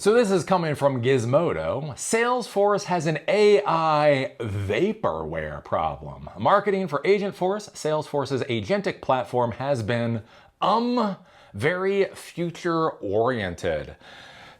So this is coming from Gizmodo. Salesforce has an AI vaporware problem. Marketing for Agentforce, Salesforce's agentic platform, has been very future-oriented.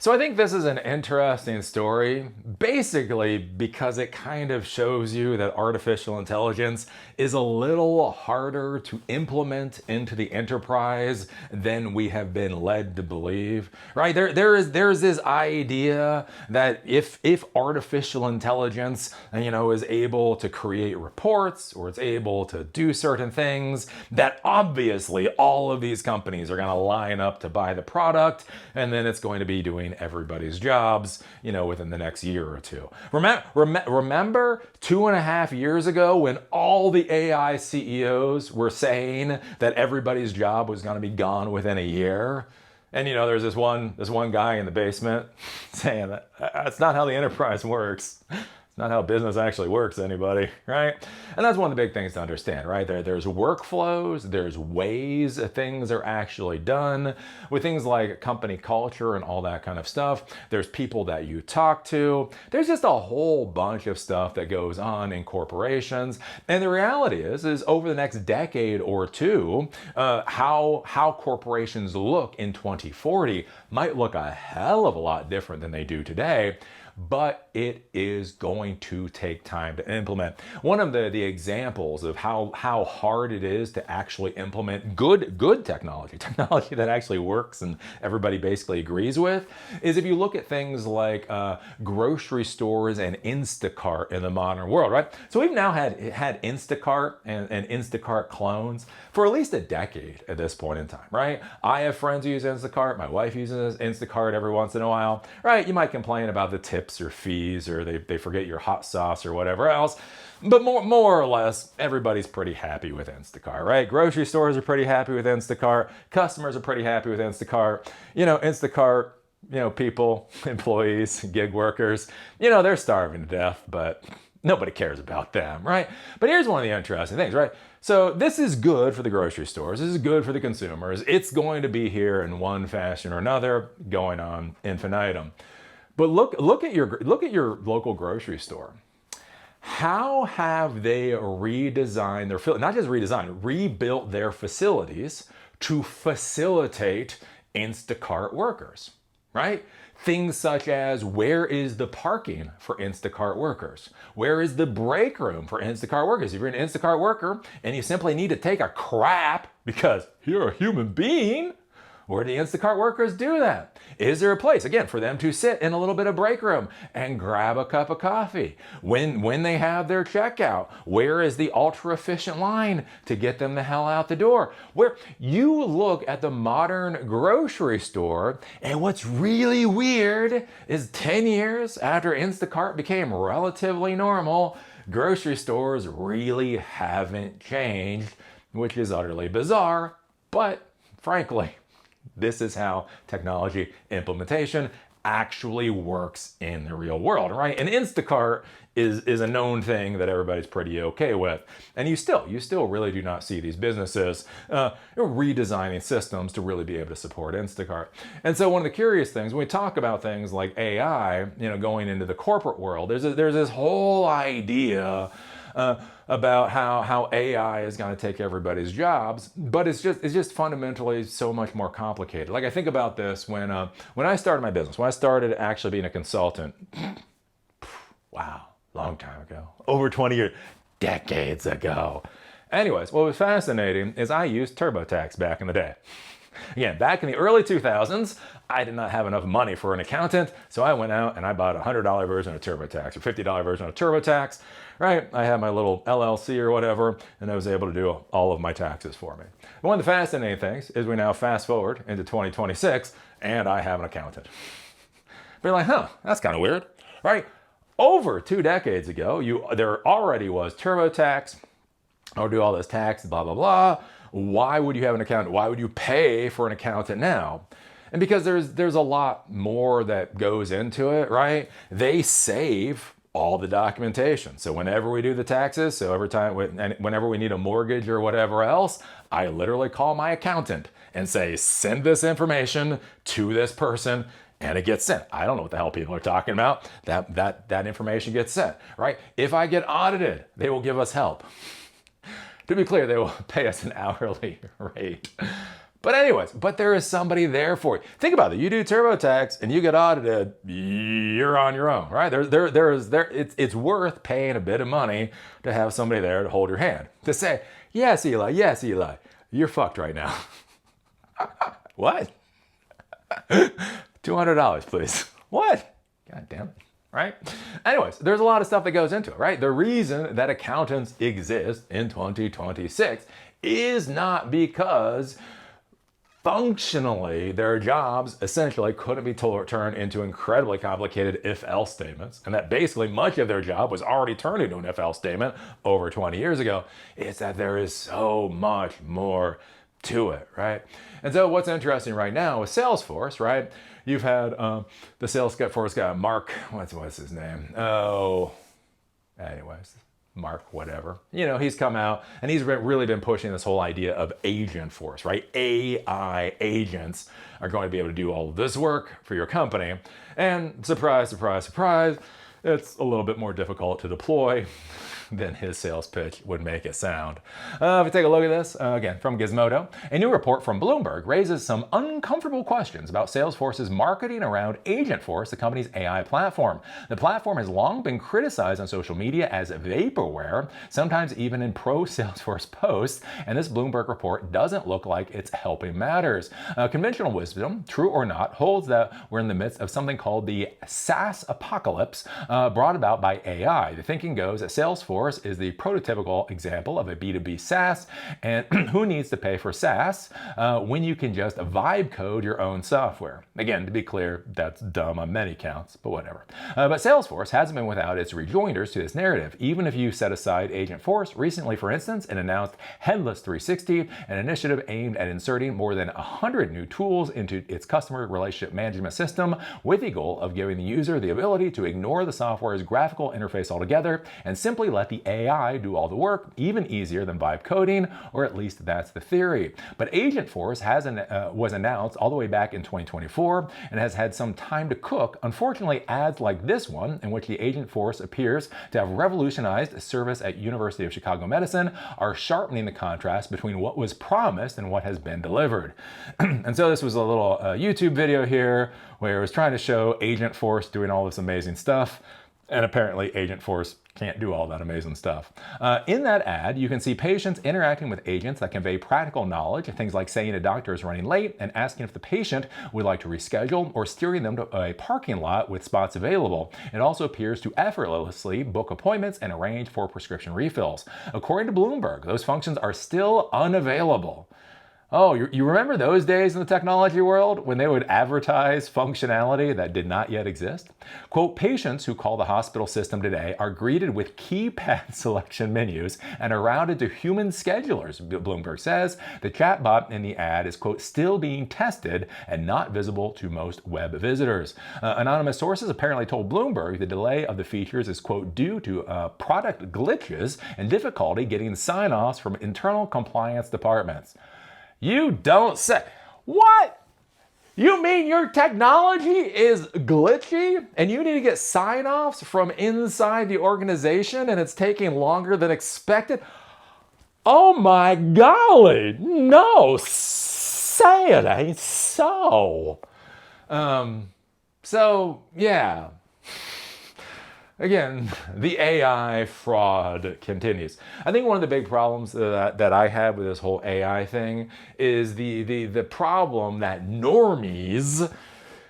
So I think this is an interesting story, basically because it kind of shows you that artificial intelligence is a little harder to implement into the enterprise than we have been led to believe, right? There's this idea that if artificial intelligence, is able to create reports or it's able to do certain things, that obviously all of these companies are going to line up to buy the product, and then it's going to be doing everybody's jobs, within the next year or two. Remember 2.5 years ago when all the AI CEOs were saying that everybody's job was going to be gone within a year? And there's this one guy in the basement saying that that's not how the enterprise works. Not how business actually works, anybody, right? And that's one of the big things to understand, right? There's workflows, there's ways things are actually done with things like company culture and all that kind of stuff. There's people that you talk to. There's just a whole bunch of stuff that goes on in corporations. And the reality is over the next decade or two, how corporations look in 2040 might look a hell of a lot different than they do today. But it is going to take time to implement. One of the examples of how hard it is to actually implement good technology that actually works and everybody basically agrees with, is if you look at things like grocery stores and Instacart in the modern world, right? So we've now had Instacart and Instacart clones for at least a decade at this point in time, right? I have friends who use Instacart. My wife uses Instacart every once in a while, right? You might complain about the tips or fees, or they forget your hot sauce or whatever else. But more or less, everybody's pretty happy with Instacart, right? Grocery stores are pretty happy with Instacart. Customers are pretty happy with Instacart. Instacart, people, employees, gig workers, they're starving to death, but nobody cares about them, right? But here's one of the interesting things, right? So this is good for the grocery stores. This is good for the consumers. It's going to be here in one fashion or another, going on infinitum. But look at your local grocery store. How have they redesigned not just redesigned, rebuilt their facilities to facilitate Instacart workers, right? Things such as, where is the parking for Instacart workers? Where is the break room for Instacart workers? If you're an Instacart worker and you simply need to take a crap because you're a human being, where do the Instacart workers do that? Is there a place, again, for them to sit in a little bit of break room and grab a cup of coffee? When they have their checkout, where is the ultra efficient line to get them the hell out the door? Where you look at the modern grocery store, and what's really weird is 10 years after Instacart became relatively normal, grocery stores really haven't changed, which is utterly bizarre, but frankly, this is how technology implementation actually works in the real world, right? And Instacart is a known thing that everybody's pretty okay with. And you still really do not see these businesses redesigning systems to really be able to support Instacart. And so one of the curious things, when we talk about things like AI, going into the corporate world, there's this whole idea about how AI is going to take everybody's jobs, but it's just fundamentally so much more complicated. Like, I think about this when I started my business, when I started actually being a consultant. Wow, long time ago, over 20 years, decades ago. Anyways, what was fascinating is I used TurboTax back in the day. Again, back in the early 2000s, I did not have enough money for an accountant, so I went out and I bought a $100 version of TurboTax or $50 version of TurboTax, right? I had my little LLC or whatever, and I was able to do all of my taxes for me. One of the fascinating things is we now fast forward into 2026, and I have an accountant. But you're like, that's kind of weird, right? Over 2 decades ago, there already was TurboTax, or do all this tax, blah, blah, blah. Why would you have an accountant? Why would you pay for an accountant now? And because there's a lot more that goes into it, right? They save all the documentation. So whenever we do the taxes, so whenever we need a mortgage or whatever else, I literally call my accountant and say, send this information to this person, and it gets sent. I don't know what the hell people are talking about. That information gets sent, right? If I get audited, they will give us help. To be clear, they will pay us an hourly rate. But anyways, there is somebody there for you. Think about it. You do TurboTax and you get audited, you're on your own, right? It's worth paying a bit of money to have somebody there to hold your hand. To say, yes, Eli, you're fucked right now. What? $200, please. What? God damn it. Right? Anyways, there's a lot of stuff that goes into it, right? The reason that accountants exist in 2026 is not because functionally their jobs essentially couldn't be turned into incredibly complicated if-else statements, and that basically much of their job was already turned into an if-else statement over 20 years ago. It's that there is so much more to it, right? And so what's interesting right now with Salesforce, right? You've had the Salesforce guy, Mark, what's his name? Oh, anyways, Mark whatever. He's come out and he's really been pushing this whole idea of Agentforce, right? AI agents are going to be able to do all of this work for your company. And surprise, surprise, surprise, it's a little bit more difficult to deploy than his sales pitch would make it sound. If you take a look at this, again, from Gizmodo, a new report from Bloomberg raises some uncomfortable questions about Salesforce's marketing around Agentforce, the company's AI platform. The platform has long been criticized on social media as vaporware, sometimes even in pro-Salesforce posts, and this Bloomberg report doesn't look like it's helping matters. Conventional wisdom, true or not, holds that we're in the midst of something called the SaaS apocalypse, brought about by AI. The thinking goes that Salesforce is the prototypical example of a B2B SaaS, and who needs to pay for SaaS when you can just vibe code your own software? Again, to be clear, that's dumb on many counts, but whatever. But Salesforce hasn't been without its rejoinders to this narrative. Even if you set aside Agentforce, recently, for instance, it announced Headless 360, an initiative aimed at inserting more than 100 new tools into its customer relationship management system with the goal of giving the user the ability to ignore the software's graphical interface altogether and simply let the AI do all the work, even easier than vibe coding, or at least that's the theory. But Agentforce was announced all the way back in 2024 and has had some time to cook. Unfortunately, ads like this one, in which the Agentforce appears to have revolutionized service at University of Chicago Medicine, are sharpening the contrast between what was promised and what has been delivered. And so this was a little YouTube video here where it was trying to show Agentforce doing all this amazing stuff, and apparently Agentforce can't do all that amazing stuff. In that ad, you can see patients interacting with agents that convey practical knowledge, things like saying a doctor is running late and asking if the patient would like to reschedule, or steering them to a parking lot with spots available. It also appears to effortlessly book appointments and arrange for prescription refills. According to Bloomberg, those functions are still unavailable. Oh, you remember those days in the technology world when they would advertise functionality that did not yet exist? Quote, patients who call the hospital system today are greeted with keypad selection menus and are routed to human schedulers, Bloomberg says. The chatbot in the ad is, quote, still being tested and not visible to most web visitors. Anonymous sources apparently told Bloomberg the delay of the features is, quote, due to product glitches and difficulty getting sign-offs from internal compliance departments. You don't say. What? You mean your technology is glitchy and you need to get sign-offs from inside the organization and it's taking longer than expected? Oh my golly, no, say it ain't so. So yeah. Again, the AI fraud continues. I think one of the big problems that I have with this whole AI thing is the problem that normies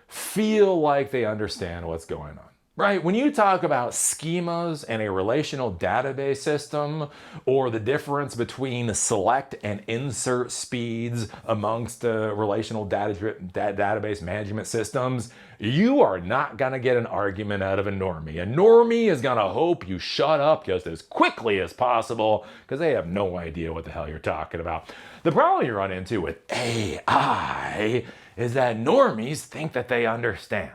feel like they understand what's going on. Right? When you talk about schemas and a relational database system, or the difference between select and insert speeds amongst relational database management systems, you are not going to get an argument out of a normie. A normie is going to hope you shut up just as quickly as possible because they have no idea what the hell you're talking about. The problem you run into with AI is that normies think that they understand.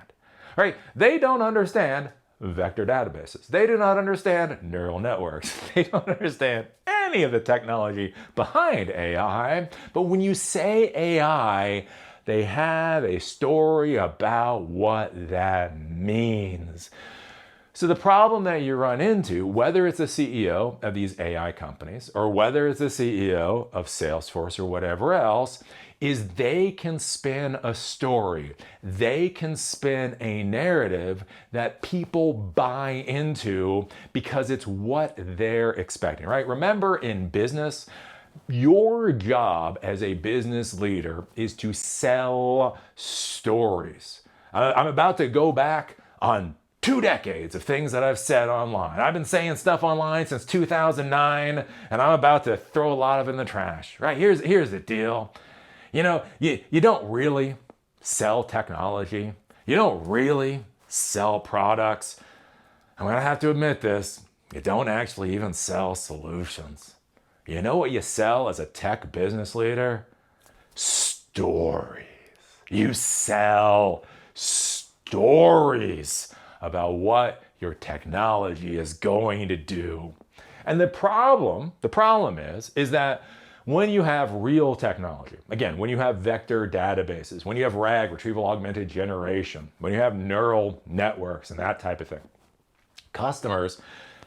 Right? They don't understand vector databases. They do not understand neural networks. They don't understand any of the technology behind AI. But when you say AI, They have a story about what that means. So the problem that you run into, whether it's the CEO of these AI companies or whether it's the CEO of Salesforce or whatever else, is they can spin a story. They can spin a narrative that people buy into because it's what they're expecting, right? Remember, in business, your job as a business leader is to sell stories. I'm about to go back on 2 decades of things that I've said online. I've been saying stuff online since 2009, and I'm about to throw a lot of it in the trash, right? Here's the deal. You know, you don't really sell technology. You don't really sell products. I'm gonna have to admit this. You don't actually even sell solutions. You know what you sell as a tech business leader? Stories. You sell stories about what your technology is going to do. And the problem is that when you have real technology, again, when you have vector databases, when you have RAG, retrieval augmented generation, when you have neural networks and that type of thing, customers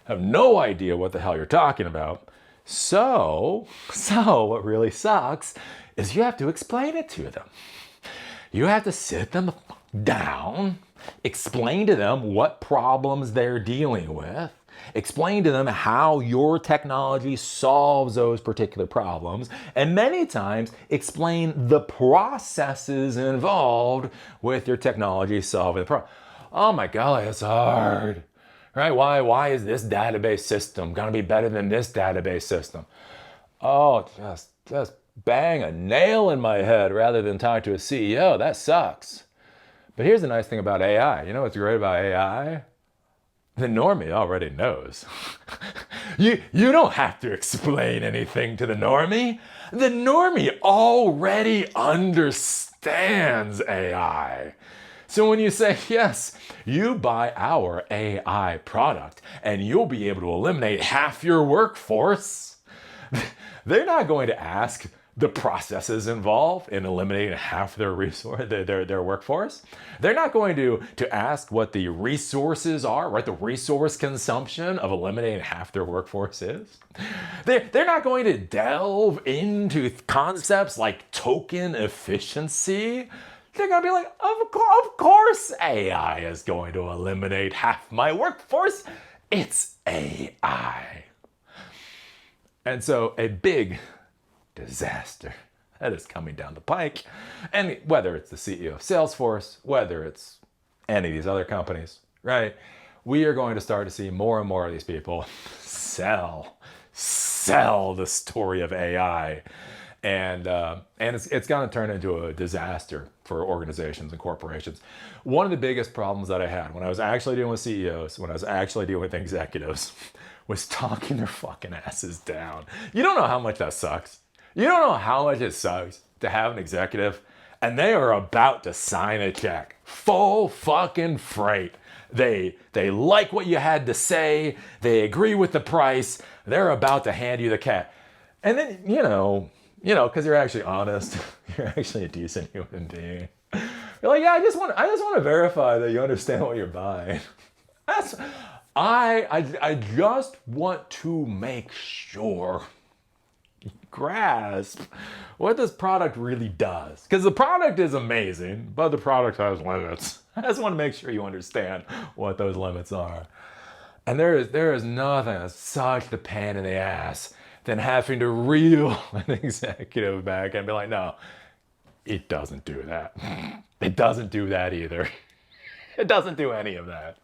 have no idea what the hell you're talking about. So what really sucks is you have to explain it to them. You have to sit them down, explain to them what problems they're dealing with, explain to them how your technology solves those particular problems, and many times explain the processes involved with your technology solving the problem. Oh my God, it's hard. Right? Why is this database system gonna be better than this database system? Oh, just bang a nail in my head rather than talk to a CEO. That sucks. But here's the nice thing about AI. You know what's great about AI? The normie already knows. You don't have to explain anything to the normie. The normie already understands AI. So when you say, yes, you buy our AI product and you'll be able to eliminate half your workforce, they're not going to ask the processes involved in eliminating half their their workforce. They're not going to ask what the resources are, right? The resource consumption of eliminating half their workforce is. They're not going to delve into concepts like token efficiency. They're going to be like, of course AI is going to eliminate half my workforce. It's AI. And so a big disaster that is coming down the pike. And whether it's the CEO of Salesforce, whether it's any of these other companies, right? We are going to start to see more and more of these people sell the story of AI. And it's going to turn into a disaster for organizations and corporations. One of the biggest problems that I had when I was actually dealing with CEOs, when I was actually dealing with executives, was talking their fucking asses down. You don't know how much that sucks. You don't know how much it sucks to have an executive and they are about to sign a check. Full fucking freight. They like what you had to say. They agree with the price. They're about to hand you the cat. And then, you know, because you're actually honest, you're actually a decent human being. You're like, yeah, I just want to verify that you understand what you're buying. I just want to make sure you grasp what this product really does. Because the product is amazing, but the product has limits. I just want to make sure you understand what those limits are. And there is nothing that's such the pain in the ass than having to reel an executive back and be like, no, it doesn't do that. It doesn't do that either. It doesn't do any of that.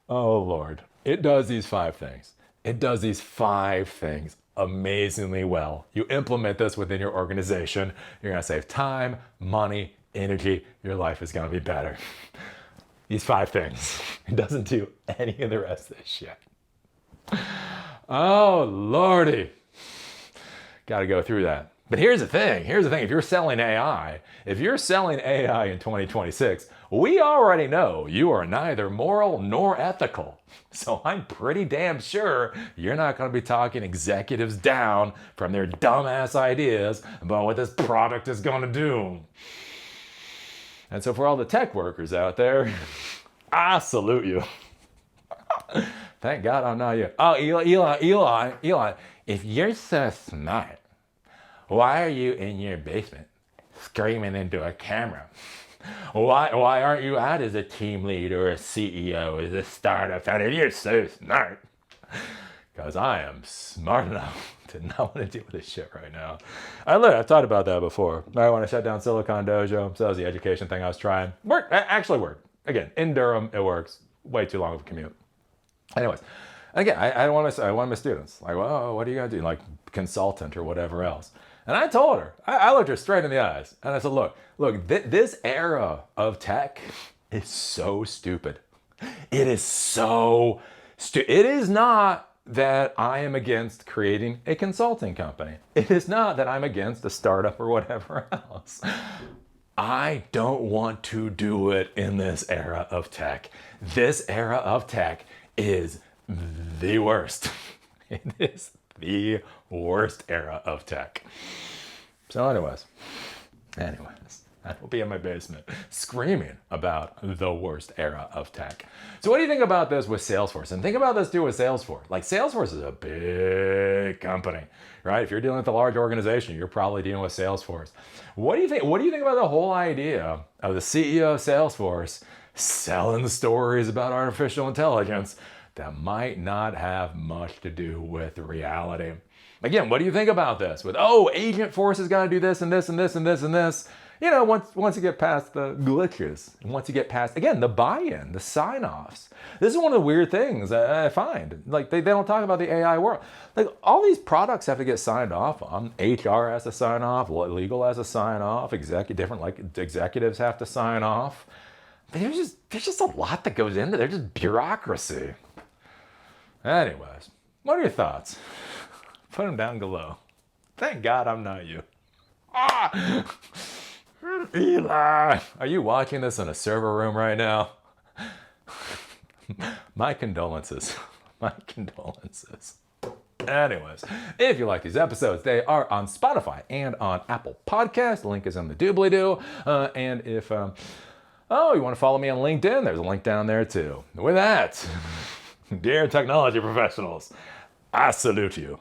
Oh, Lord. It does these 5 things. It does these 5 things amazingly well. You implement this within your organization, you're going to save time, money, energy. Your life is going to be better. These 5 things. It doesn't do any of the rest of this shit. Oh, Lordy. Got to go through that. But here's the thing. If you're selling AI in 2026, we already know you are neither moral nor ethical. So I'm pretty damn sure you're not going to be talking executives down from their dumbass ideas about what this product is going to do. And so for all the tech workers out there, I salute you. Thank God I'm not you. Oh, Elon, if you're so smart, why are you in your basement screaming into a camera? Why aren't you out as a team lead or a CEO as a startup founder? You're so smart. Because I am smart enough to not want to deal with this shit right now. I've thought about that before. I want to shut down Silicon Dojo. So that was the education thing I was trying. Actually worked. Again, in Durham, it works. Way too long of a commute. Anyways, again, I want my students. Like, well, what are you going to do? Like, consultant or whatever else. And I told her, I looked her straight in the eyes. And I said, look, this era of tech is so stupid. It is so stupid. It is not that I am against creating a consulting company. It is not that I'm against a startup or whatever else. I don't want to do it in this era of tech. This era of tech is the worst. It is the worst era of tech. So anyways, I will be in my basement screaming about the worst era of tech. So what do you think about this with Salesforce? And think about this too with Salesforce. Like, Salesforce is a big company, right? If you're dealing with a large organization, you're probably dealing with Salesforce. What do you think about the whole idea of the CEO of Salesforce selling stories about artificial intelligence that might not have much to do with reality? Again, what do you think about this? With, Agentforce has got to do this and this and this and this and this. You know, once you get past the glitches, and once you get past, again, the buy-in, the sign-offs. This is one of the weird things I find. Like, they don't talk about the AI world. Like, all these products have to get signed off on. HR has to sign off. Legal has to sign off. Executives have to sign off. There's just a lot that goes into there. Just bureaucracy. Anyways, what are your thoughts? Put them down below. Thank God I'm not you. Eli, are you watching this in a server room right now? My condolences. My condolences. Anyways, if you like these episodes, they are on Spotify and on Apple Podcasts. The link is in the doobly-doo. And if, you want to follow me on LinkedIn, there's a link down there too. With that, dear technology professionals, I salute you.